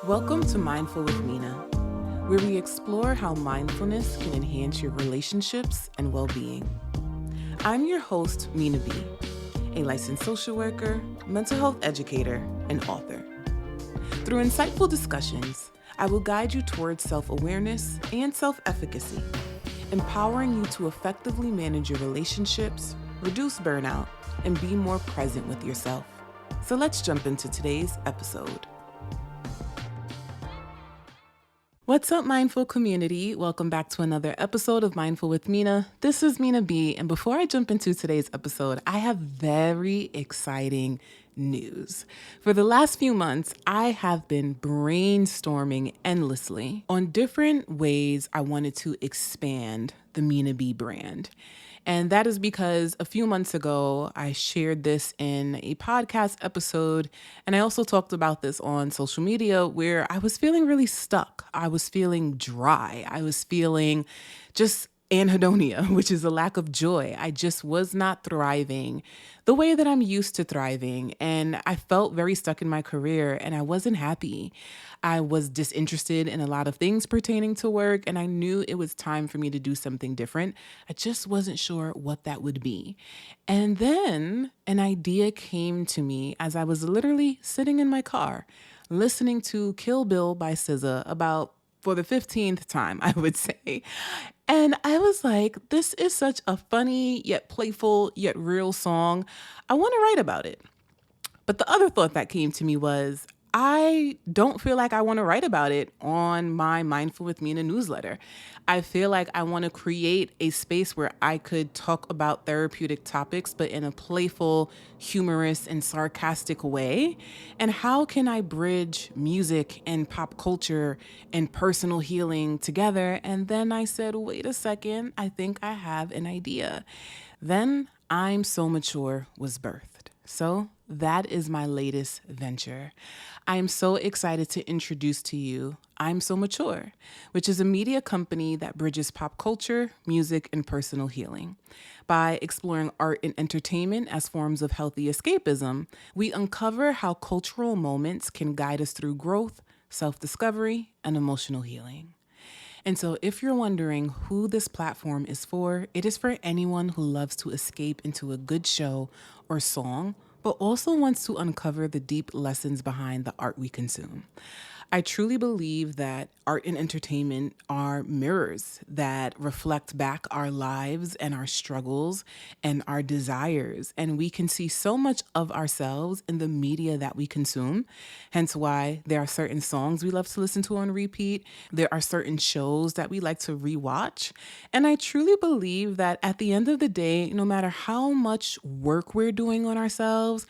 Welcome to Mindful with Minaa, where we explore how mindfulness can enhance your relationships and well-being. I'm your host, Minaa B, a licensed social worker, mental health educator, and author. Through insightful discussions, I will guide you towards self-awareness and self-efficacy, empowering you to effectively manage your relationships, reduce burnout, and be more present with yourself. So let's jump into today's episode. What's up, Mindful community? Welcome back to another episode of Mindful with Minaa. This is Minaa B, and before I jump into today's episode, I have very exciting news. For the last few months, I have been brainstorming endlessly on different ways I wanted to expand the Minaa B brand. And that is because a few months ago, I shared this in a podcast episode. And I also talked about this on social media where I was feeling really stuck. I was feeling dry. I was feeling just anhedonia, which is a lack of joy. I just was not thriving the way that I'm used to thriving. And I felt very stuck in my career and I wasn't happy. I was disinterested in a lot of things pertaining to work, and I knew it was time for me to do something different. I just wasn't sure what that would be. And then an idea came to me as I was literally sitting in my car, listening to Kill Bill by SZA about for the 15th time, I would say. And I was like, this is such a funny, yet playful, yet real song. I want to write about it. But the other thought that came to me was, I don't feel like I want to write about it on my Mindful with Minaa newsletter. I feel like I want to create a space where I could talk about therapeutic topics, but in a playful, humorous, and sarcastic way. And how can I bridge music and pop culture and personal healing together? And then I said, wait a second, I think I have an idea. Then I'm So Mature was birthed. So that is my latest venture. I am so excited to introduce to you I'm So Mature, which is a media company that bridges pop culture, music, and personal healing. By exploring art and entertainment as forms of healthy escapism, we uncover how cultural moments can guide us through growth, self-discovery, and emotional healing. And so if you're wondering who this platform is for, it is for anyone who loves to escape into a good show or song, but also wants to uncover the deep lessons behind the art we consume. I truly believe that art and entertainment are mirrors that reflect back our lives and our struggles and our desires. And we can see so much of ourselves in the media that we consume. Hence why there are certain songs we love to listen to on repeat. There are certain shows that we like to rewatch. And I truly believe that at the end of the day, no matter how much work we're doing on ourselves,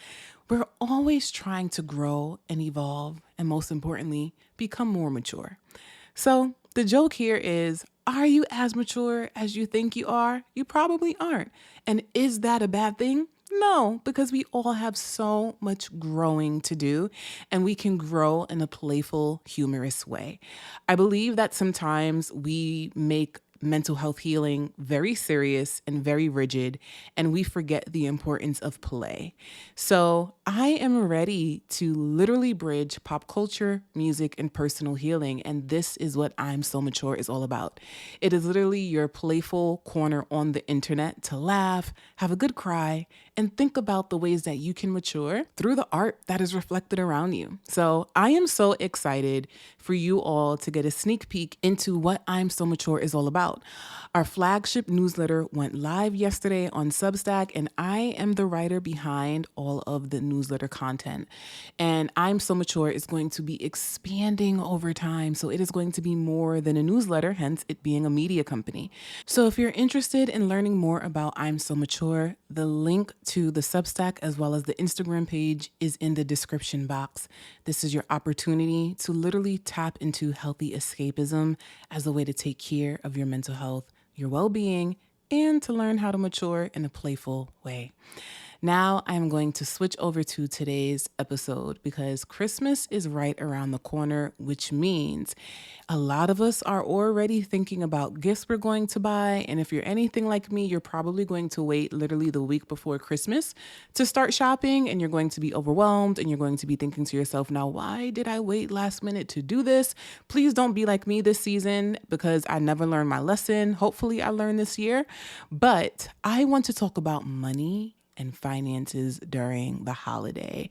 we're always trying to grow and evolve, and most importantly, become more mature. So the joke here is, are you as mature as you think you are? You probably aren't. And is that a bad thing? No, because we all have so much growing to do, and we can grow in a playful, humorous way. I believe that sometimes we make mental health healing very serious and very rigid, and we forget the importance of play. So I am ready to literally bridge pop culture, music, and personal healing, and this is what I'm So Mature is all about. It is literally your playful corner on the internet to laugh, have a good cry, and think about the ways that you can mature through the art that is reflected around you. So I am so excited for you all to get a sneak peek into what I'm So Mature is all about. Our flagship newsletter went live yesterday on Substack, and I am the writer behind all of the newsletter content. And I'm So Mature is going to be expanding over time. So it is going to be more than a newsletter, hence it being a media company. So if you're interested in learning more about I'm So Mature, the link to the Substack as well as the Instagram page is in the description box. This is your opportunity to literally tap into healthy escapism as a way to take care of your mental health, your well-being, and to learn how to mature in a playful way. Now I'm going to switch over to today's episode because Christmas is right around the corner, which means a lot of us are already thinking about gifts we're going to buy. And if you're anything like me, you're probably going to wait literally the week before Christmas to start shopping, and you're going to be overwhelmed and you're going to be thinking to yourself, now, why did I wait last minute to do this? Please don't be like me this season because I never learned my lesson. Hopefully, I learned this year. But I want to talk about money and finances during the holiday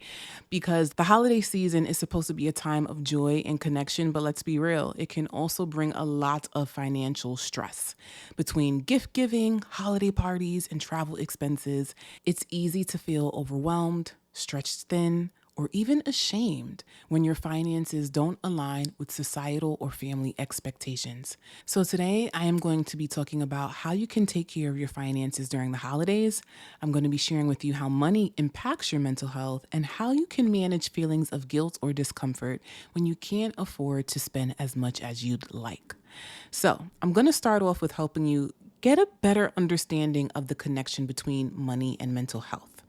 because the holiday season is supposed to be a time of joy and connection, but let's be real, it can also bring a lot of financial stress. Between gift giving, holiday parties, and travel expenses, it's easy to feel overwhelmed, stretched thin, or even ashamed when your finances don't align with societal or family expectations. So today I am going to be talking about how you can take care of your finances during the holidays. I'm going to be sharing with you how money impacts your mental health and how you can manage feelings of guilt or discomfort when you can't afford to spend as much as you'd like. So I'm going to start off with helping you get a better understanding of the connection between money and mental health.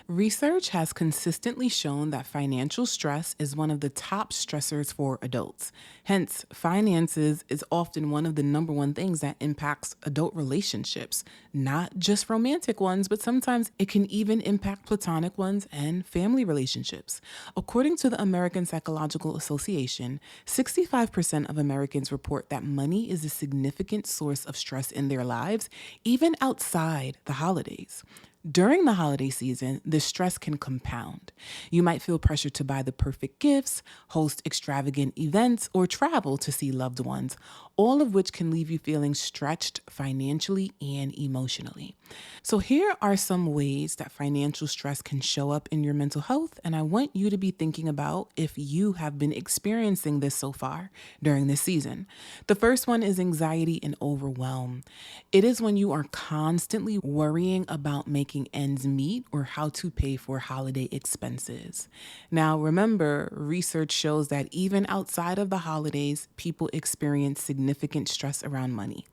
Research has consistently shown that financial stress is one of the top stressors for adults. Hence, finances is often one of the number one things that impacts adult relationships, not just romantic ones, but sometimes it can even impact platonic ones and family relationships. According to the American Psychological Association, 65% of Americans report that money is a significant source of stress in their lives, even outside the holidays. During the holiday season, the stress can compound. You might feel pressure to buy the perfect gifts, host extravagant events, or travel to see loved ones, all of which can leave you feeling stretched financially and emotionally. So here are some ways that financial stress can show up in your mental health, and I want you to be thinking about if you have been experiencing this so far during this season. The first one is anxiety and overwhelm. It is when you are constantly worrying about making ends meet or how to pay for holiday expenses. Now, remember, research shows that even outside of the holidays, people experience significant stress around money.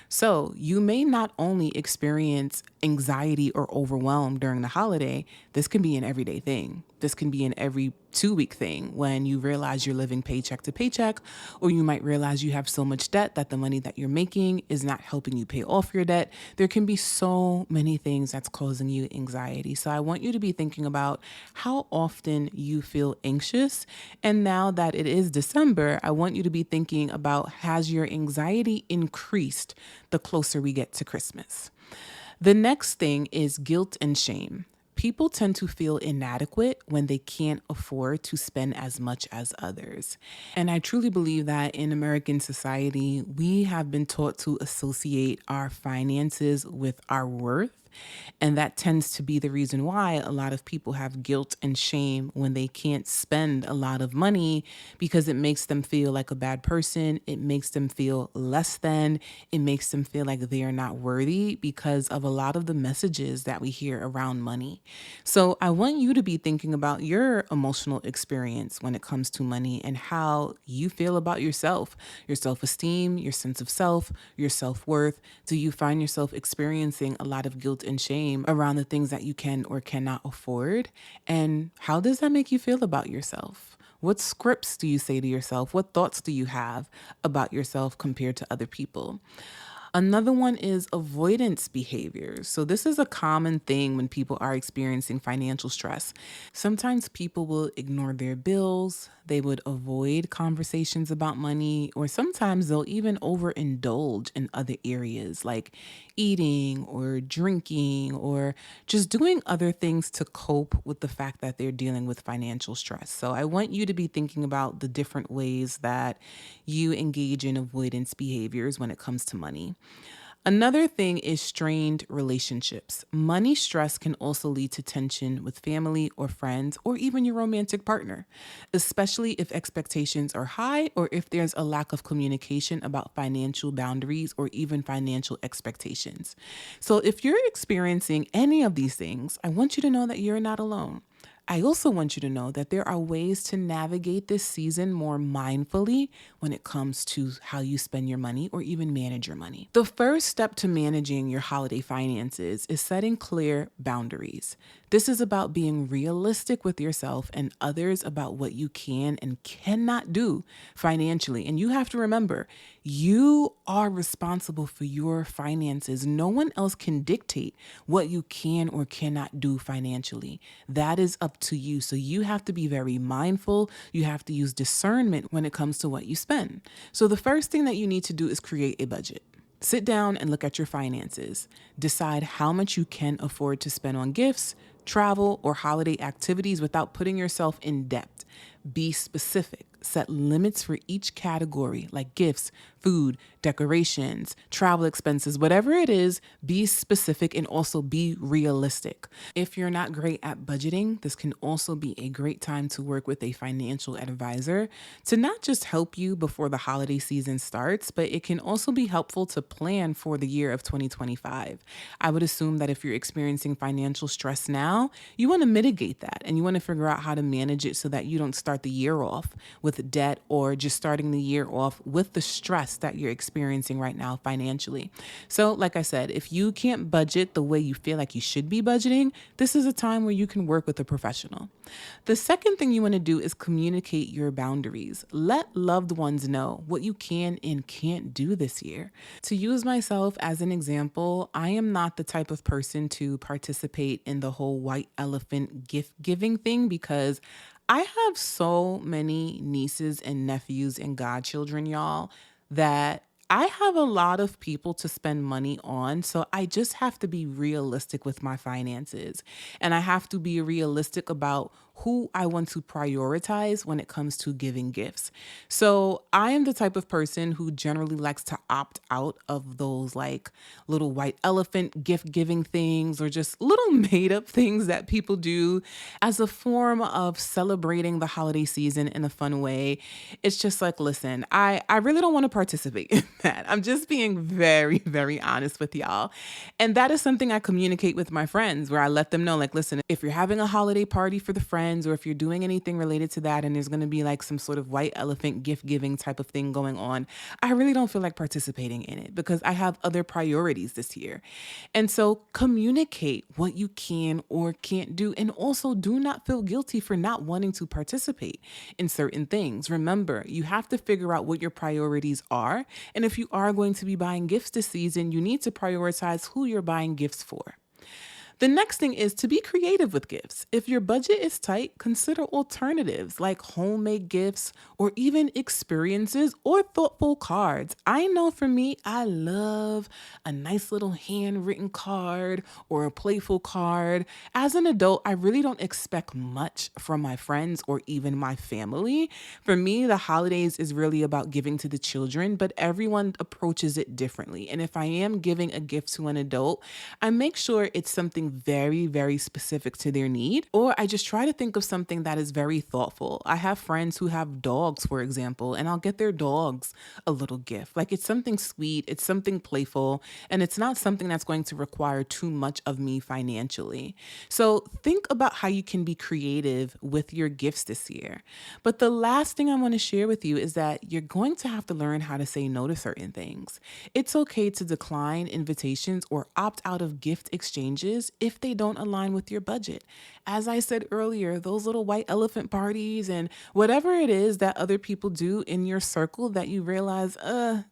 So you may not only experience anxiety or overwhelm during the holiday, this can be an everyday thing. This can be an every 2-week thing when you realize you're living paycheck to paycheck, or you might realize you have so much debt that the money that you're making is not helping you pay off your debt. There can be so many things that's causing you anxiety. So I want you to be thinking about how often you feel anxious. And now that it is December, I want you to be thinking about, has your anxiety increased the closer we get to Christmas? The next thing is guilt and shame. People tend to feel inadequate when they can't afford to spend as much as others. And I truly believe that in American society, we have been taught to associate our finances with our worth. And that tends to be the reason why a lot of people have guilt and shame when they can't spend a lot of money, because it makes them feel like a bad person. It makes them feel less than. It makes them feel like they are not worthy because of a lot of the messages that we hear around money. So I want you to be thinking about your emotional experience when it comes to money and how you feel about yourself, your self-esteem, your sense of self, your self-worth. Do you find yourself experiencing a lot of guilt and shame around the things that you can or cannot afford? And how does that make you feel about yourself? What scripts do you say to yourself? What thoughts do you have about yourself compared to other people? Another one is avoidance behaviors. So this is a common thing when people are experiencing financial stress. Sometimes people will ignore their bills, they would avoid conversations about money, or sometimes they'll even overindulge in other areas like eating or drinking or just doing other things to cope with the fact that they're dealing with financial stress. So I want you to be thinking about the different ways that you engage in avoidance behaviors when it comes to money. Another thing is strained relationships. Money stress can also lead to tension with family or friends or even your romantic partner, especially if expectations are high or if there's a lack of communication about financial boundaries or even financial expectations. So if you're experiencing any of these things, I want you to know that you're not alone. I also want you to know that there are ways to navigate this season more mindfully when it comes to how you spend your money or even manage your money. The first step to managing your holiday finances is setting clear boundaries. This is about being realistic with yourself and others about what you can and cannot do financially. And you have to remember, you are responsible for your finances. No one else can dictate what you can or cannot do financially. That is up to you. So you have to be very mindful. You have to use discernment when it comes to what you spend. So the first thing that you need to do is create a budget. Sit down and look at your finances. Decide how much you can afford to spend on gifts, travel, or holiday activities without putting yourself in debt. Be specific. Set limits for each category, like gifts, food, decorations, travel expenses, whatever it is, be specific and also be realistic. If you're not great at budgeting, this can also be a great time to work with a financial advisor to not just help you before the holiday season starts, but it can also be helpful to plan for the year of 2025. I would assume that if you're experiencing financial stress now, you want to mitigate that and you want to figure out how to manage it so that you don't start the year off with debt or just starting the year off with the stress that you're experiencing right now financially. So, like I said, if you can't budget the way you feel like you should be budgeting, this is a time where you can work with a professional. The second thing you want to do is communicate your boundaries. Let loved ones know what you can and can't do this year. To use myself as an example, I am not the type of person to participate in the whole white elephant gift giving thing because I have so many nieces and nephews and godchildren, y'all, that I have a lot of people to spend money on. So I just have to be realistic with my finances. And I have to be realistic about who I want to prioritize when it comes to giving gifts. So I am the type of person who generally likes to opt out of those like little white elephant gift giving things or just little made up things that people do as a form of celebrating the holiday season in a fun way. It's just like, listen, I really don't want to participate in that. I'm just being very, very honest with y'all. And that is something I communicate with my friends where I let them know, like, listen, if you're having a holiday party for the friends or if you're doing anything related to that and there's going to be like some sort of white elephant gift giving type of thing going on, I really don't feel like participating in it because I have other priorities this year. And so communicate what you can or can't do. And also do not feel guilty for not wanting to participate in certain things. Remember, you have to figure out what your priorities are. And if you are going to be buying gifts this season, you need to prioritize who you're buying gifts for. The next thing is to be creative with gifts. If your budget is tight, consider alternatives like homemade gifts or even experiences or thoughtful cards. I know for me, I love a nice little handwritten card or a playful card. As an adult, I really don't expect much from my friends or even my family. For me, the holidays is really about giving to the children, but everyone approaches it differently. And if I am giving a gift to an adult, I make sure it's something very, very specific to their need, or I just try to think of something that is very thoughtful. I have friends who have dogs, for example, and I'll get their dogs a little gift. Like it's something sweet, it's something playful, and it's not something that's going to require too much of me financially. So think about how you can be creative with your gifts this year. But the last thing I want to share with you is that you're going to have to learn how to say no to certain things. It's okay to decline invitations or opt out of gift exchanges if they don't align with your budget. As I said earlier, those little white elephant parties and whatever it is that other people do in your circle that you realize,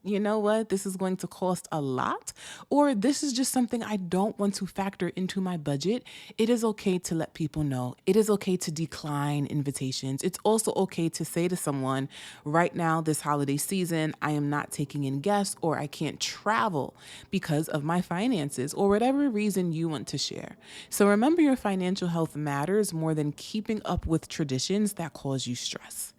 you know what, this is going to cost a lot, or this is just something I don't want to factor into my budget, it is okay to let people know. It is okay to decline invitations. It's also okay to say to someone, right now, this holiday season, I am not taking in guests or I can't travel because of my finances or whatever reason you want to share. So remember, your financial health matters more than keeping up with traditions that cause you stress.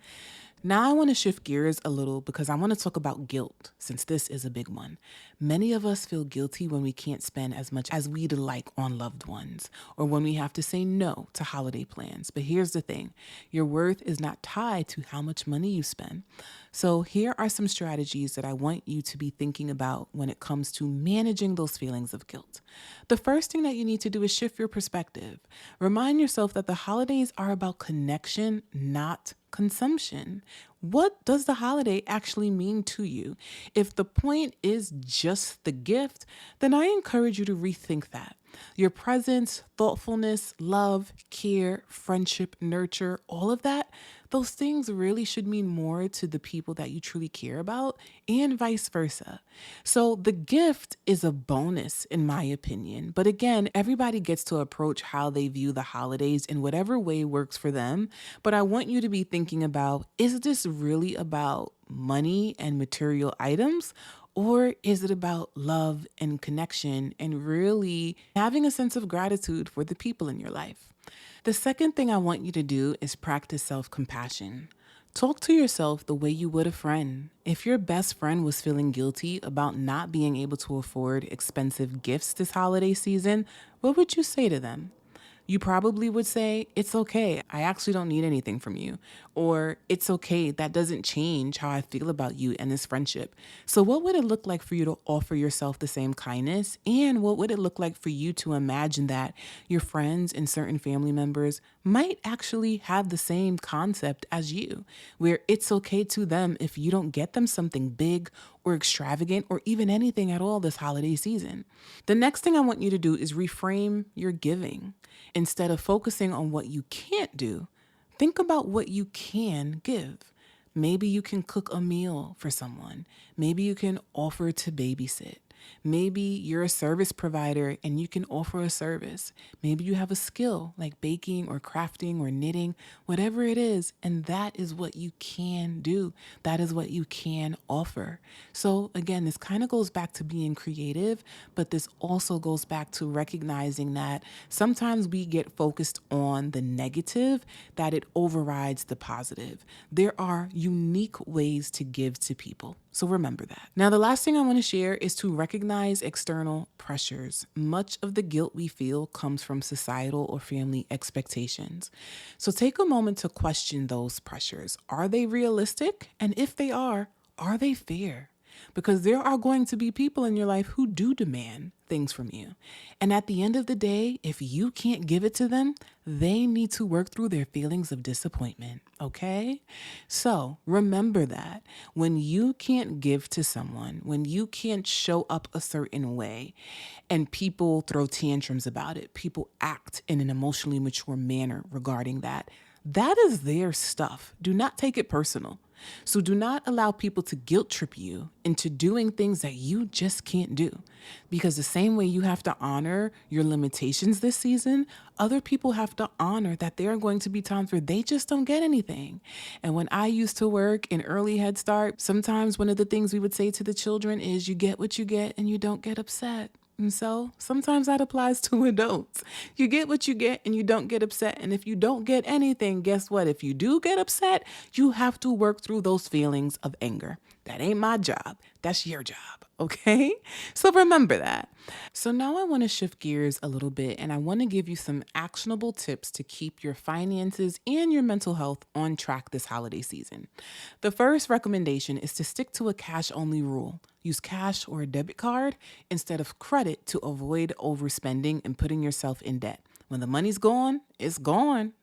Now I want to shift gears a little because I want to talk about guilt, since this is a big one. Many of us feel guilty when we can't spend as much as we'd like on loved ones, or when we have to say no to holiday plans. But here's the thing, your worth is not tied to how much money you spend. So here are some strategies that I want you to be thinking about when it comes to managing those feelings of guilt. The first thing that you need to do is shift your perspective. Remind yourself that the holidays are about connection, not consumption. What does the holiday actually mean to you? If the point is just the gift, then I encourage you to rethink that. Your presence, thoughtfulness, love, care, friendship, nurture, all of that, those things really should mean more to the people that you truly care about and vice versa. So the gift is a bonus, in my opinion. But again, everybody gets to approach how they view the holidays in whatever way works for them. But I want you to be thinking about, is this really about money and material items? Or is it about love and connection and really having a sense of gratitude for the people in your life? The second thing I want you to do is practice self compassion. Talk to yourself the way you would a friend. If your best friend was feeling guilty about not being able to afford expensive gifts this holiday season, what would you say to them? You probably would say, "It's okay. I actually don't need anything from you." Or, "It's okay. That doesn't change how I feel about you and this friendship." So, what would it look like for you to offer yourself the same kindness? And what would it look like for you to imagine that your friends and certain family members might actually have the same concept as you, where it's okay to them if you don't get them something big or extravagant or even anything at all this holiday season? The next thing I want you to do is reframe your giving. Instead of focusing on what you can't do, think about what you can give. Maybe you can cook a meal for someone. Maybe you can offer to babysit. Maybe you're a service provider and you can offer a service. Maybe you have a skill like baking or crafting or knitting, whatever it is, and that is what you can do. That is what you can offer. So again, this kind of goes back to being creative, but this also goes back to recognizing that sometimes we get focused on the negative, that it overrides the positive. There are unique ways to give to people. So remember that. Now, the last thing I want to share is to recognize external pressures. Much of the guilt we feel comes from societal or family expectations. So take a moment to question those pressures. Are they realistic? And if they are they fair? Because there are going to be people in your life who do demand things from you. And at the end of the day, if you can't give it to them, they need to work through their feelings of disappointment, okay? So remember that when you can't give to someone, when you can't show up a certain way, and people throw tantrums about it, people act in an emotionally mature manner regarding that, that is their stuff. Do not take it personal. So do not allow people to guilt trip you into doing things that you just can't do. Because the same way you have to honor your limitations this season, other people have to honor that there are going to be times where they just don't get anything. And when I used to work in early Head Start, sometimes one of the things we would say to the children is, you get what you get and you don't get upset. And so sometimes that applies to adults. You get what you get and you don't get upset. And if you don't get anything, guess what? If you do get upset, you have to work through those feelings of anger. That ain't my job. That's your job. Okay? So remember that. So now I want to shift gears a little bit and I want to give you some actionable tips to keep your finances and your mental health on track this holiday season. The first recommendation is to stick to a cash only rule. Use cash or a debit card instead of credit to avoid overspending and putting yourself in debt. When the money's gone, it's gone.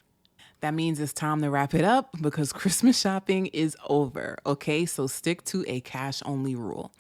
That means it's time to wrap it up because Christmas shopping is over, okay? So stick to a cash only rule.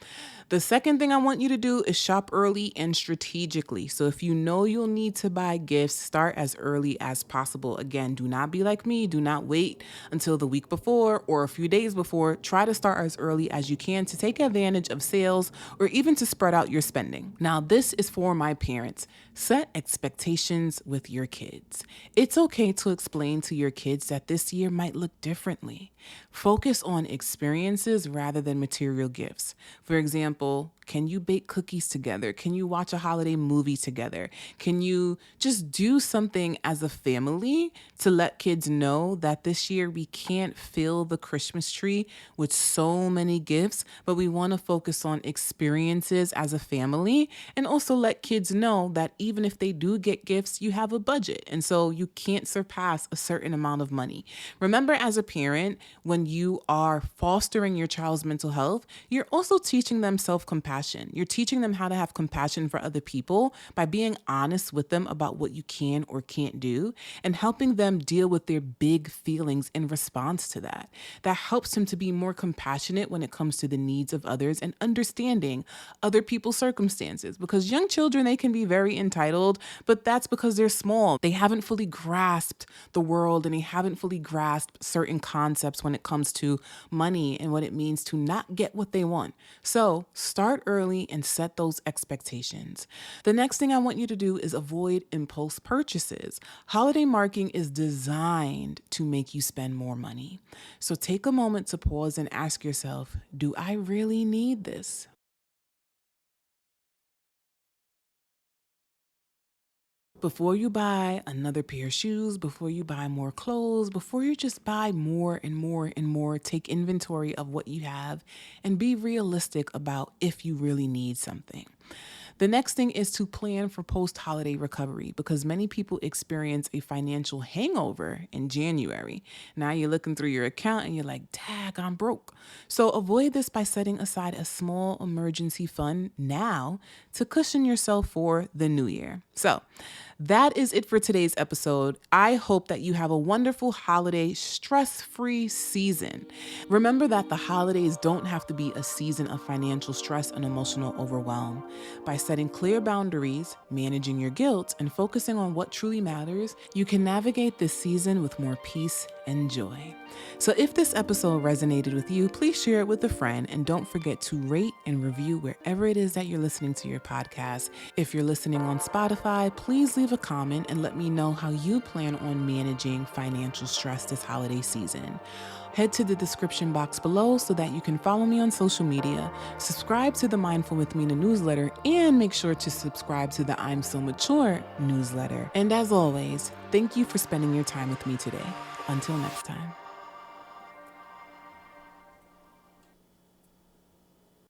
The second thing I want you to do is shop early and strategically. So if you know you'll need to buy gifts, start as early as possible. Again, do not be like me. Do not wait until the week before or a few days before. Try to start as early as you can to take advantage of sales or even to spread out your spending. Now, this is for my parents. Set expectations with your kids. It's okay to explain to your kids that this year might look differently. Focus on experiences rather than material gifts. For example, can you bake cookies together? Can you watch a holiday movie together? Can you just do something as a family to let kids know that this year we can't fill the Christmas tree with so many gifts, but we want to focus on experiences as a family and also let kids know that even if they do get gifts, you have a budget. And so you can't surpass a certain amount of money. Remember, as a parent, when you are fostering your child's mental health, you're also teaching them self-compassion. You're teaching them how to have compassion for other people by being honest with them about what you can or can't do and helping them deal with their big feelings in response to that. That helps them to be more compassionate when it comes to the needs of others and understanding other people's circumstances, because young children, they can be very entitled entitled, but that's because they're small. They haven't fully grasped the world and they haven't fully grasped certain concepts when it comes to money and what it means to not get what they want. So start early and set those expectations. The next thing I want you to do is avoid impulse purchases. Holiday marketing is designed to make you spend more money. So take a moment to pause and ask yourself, do I really need this? Before you buy another pair of shoes, before you buy more clothes, before you just buy more and more and more, take inventory of what you have and be realistic about if you really need something. The next thing is to plan for post-holiday recovery because many people experience a financial hangover in January. Now you're looking through your account and you're like, tag, I'm broke. So avoid this by setting aside a small emergency fund now to cushion yourself for the new year. So that is it for today's episode. I hope that you have a wonderful holiday, stress-free season. Remember that the holidays don't have to be a season of financial stress and emotional overwhelm. By setting clear boundaries, managing your guilt, and focusing on what truly matters, you can navigate this season with more peace and joy. So if this episode resonated with you, please share it with a friend and don't forget to rate and review wherever it is that you're listening to your podcast. If you're listening on Spotify, please leave a comment and let me know how you plan on managing financial stress this holiday season. Head to the description box below so that you can follow me on social media, subscribe to the Mindful with Mina newsletter, and make sure to subscribe to the I'm So Mature newsletter. And as always, thank you for spending your time with me today. Until next time.